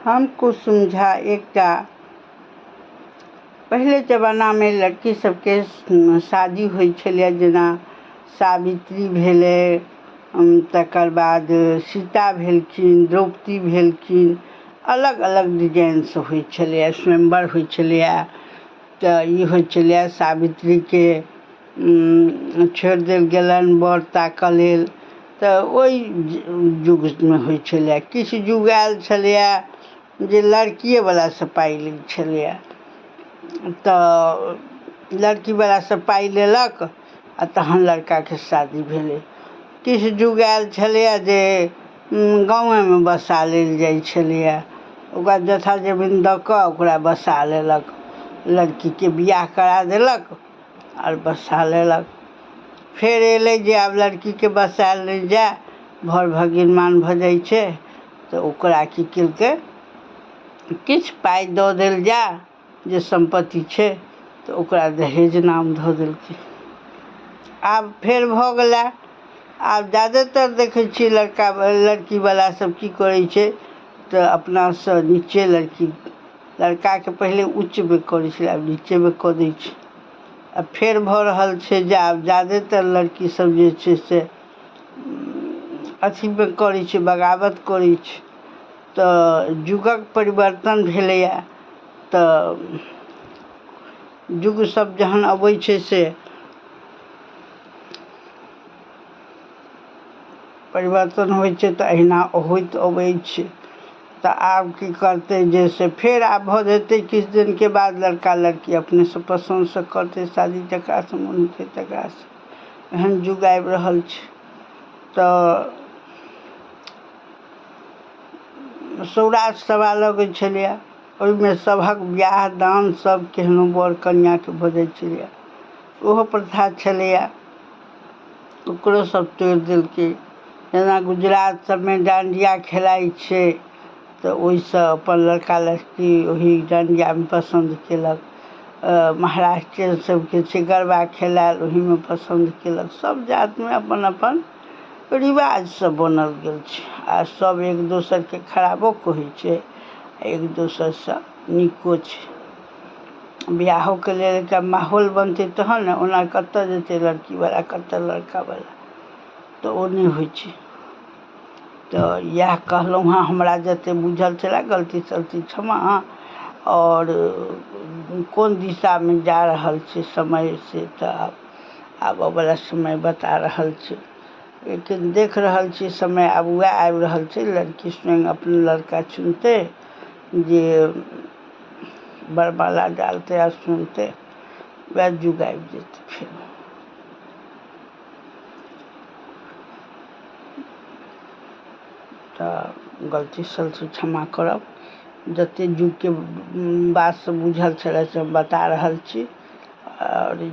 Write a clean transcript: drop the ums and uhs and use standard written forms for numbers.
हम कुसुम झा एकटा पहिले जमानामे लड़की सबके शादी होइ छलै, जेना सावित्री भेलै, तकर बाद सीता भेलखिन, द्रौपदी भेलखिन, अलग अलग डिजाइनसँ होइ छलैए, स्वयंवर होइ छलैए। तऽ ई होइ छलैए सावित्रीके छोड़ि देल गेलनि बर ताकऽ लेल, तऽ ओहि युगमे होइ छलैए। किछु युग आयल छलैए जे लड़किएवलासँ पाइ लै छलैए, तऽ लड़कीवलासँ पाइ लेलक आ तहन लड़काके शादी भेलै। किछु युग आयल छलैए जे गाँवेमे बसा लेल जाइ छलैए, ओकरा जथा जमीन दऽ कऽ ओकरा बसा लेलक, लड़कीके बियाह करा देलक आओर बसा लेलक। फेर एलै जे आब लड़कीके बसायल नहि जाय, भर भगिनमान भऽ जाइ छै, तऽ ओकरा की केलकै, किछु पाइ दऽ देल जाय, जे सम्पत्ति छै तऽ ओकरा दहेज नाम धऽ देलकै। आब फेर भऽ गेलै, आब जादेतर देखै छियै लड़कीवला सब की करै छै, तऽ अपनासँ नीचे लड़काके पहिले उच्चमे करै छलै, आब नीचेमे कऽ दै छै। आ फेर भऽ रहल छै जे आब जादेतर लड़कीसब जे छै से अथीमे करै छै, बगावत करै छै। तऽ युगक परिवर्तन भेलैए, तऽ युग सब जहन अबै छै से परिवर्तन होइ छै, तऽ अहिना होइत अबै छै। तऽ आब की करतै, जे से फेर आब भऽ जेतै किछु दिनके बाद लड़का लड़की अपनेसँ पसन्दसँ करतै शादी, जकरासँ मोन हेतै तकरासँ। एहन युग आबि रहल छै। तऽ सौराठ सभा लगै छलैए, ओहिमे सभक बियाह दान सब केहनो बर कनिआँके भऽ जाइ छलैए, ओहो प्रथा छलैए, ओकरो सब तोड़ि देलकै। जेना गुजरात सबमे डाँडिया खेलाइ छै, तऽ ओहिसँ अपन लड़का लड़की ओही डाँडियामे पसन्द केलक। महाराष्ट्रियन सबके छै गरबा खेलायल, ओहीमे पसन्द केलक। सब जातमे अपन अपन रिवाज सब बनल गेल छै, आ सब एक दोसरके खराबो कहै छै, एक दोसरसँ नीको छै। बियाहोके लेल एकटा माहौल बनतै तहन ने, ओना कतऽ जेतै लड़कीवला, कतऽ लड़कावला, तऽ ओ नहि होइ छै। तऽ इएह कहलहुँ हँ, हमरा जतेक बुझल छलए, गलती सलती क्षमा। आओर कोन दिशामे जा रहल छै समय, से तऽ आबऽवला समय बता रहल छै। लेकिन देख रहल छी समय आब वएह आबि रहल छै, लड़की स्वयं अपन लड़का चुनतै, जे बरमाला डालतै आ सुनतै, वएह युग आबि जेतै फेर। तऽ गलती सलती क्षमा करब, जतेक युगके बात सब बुझल छलै से हम बता रहल छी। आओर